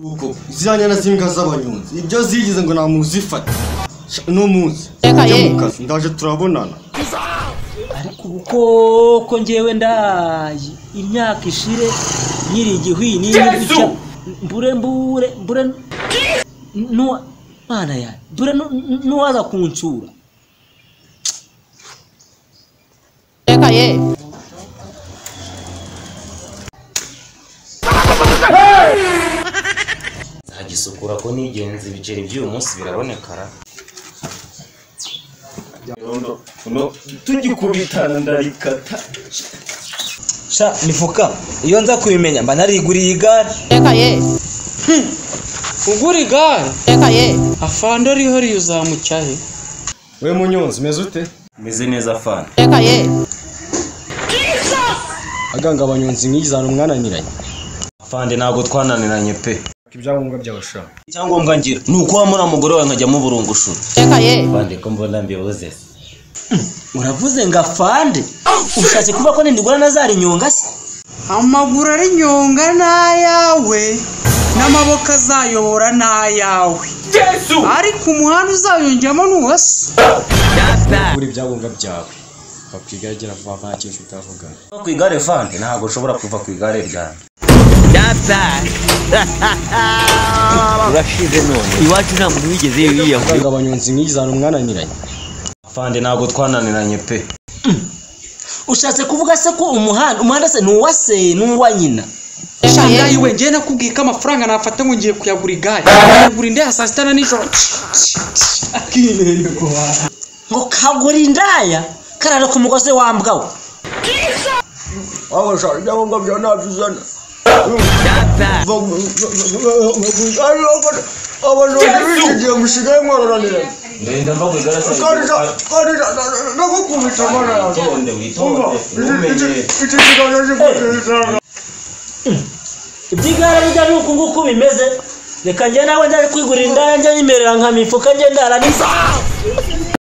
uko ziranya na zimbwa z'abanyonzi ibyo zigize ngo namuzifata no muzi ndaje turabonana ariko uko ngewe ndaye imyaka ishire nyiri igihwini n'ibicya mbure no mana ya mbure no waza kunsura reka ye zagisukura ko nigenzi ibiceri by'uyu munsi birabonekara no tugikubitana ndarikata sha nifuka iyo nza kubimenya mba nariguriye igare reka ye ugura igare reka ye afande ariho uzamucyahe we munyonzi meze ute meze neza fana reka ye aganga abanyonzi mwizana umwananiranye afande ntago twananiranye pe ibyangombwa by'abashaka icyangombwa ngira ni uko wamura mugore wawe nkajya mu burungushuru reka ye afande ko mbona mbibuze uravuze ngo afande ushatse kuba ko nindigura nazari nyonga se amaguru ari nyonga n'ayawe n'amaboko azayobora n'ayawe ariko umuhanda uzayongeramo n'uwase kuri ibyangombwa byawe bakwigagera vuba vuba cyinshi utavuga ku igare fande ntago ushobora kuva ku igare ryanjye urashize none iwacu nta muntu wigeze yiyaho aganga abanyonzi mwizana umwananiranye afande ntago twananiranye pe ushatse kuvuga se ko umuhanda se nuwase nuwa nyina shanga yiwe ngiye nakubwiye ko amafaranga nafata ngo ngiye kuyagura igare kuyagura indaya saa sita na nijoro akinene ko ngo kagura indaya karara ku mugozi wambwawe aho shaka ibyangombwa byawe nabizana abanyonzi bigiye mushigaye mwarananiranye ndenda mva ku igare ndagukubita amara yawe ibyigare bijya nuko nguko bimeze reka njye nawe ndaje kwigurira indaya njye nyimerera nka mifuka njye ndara nisa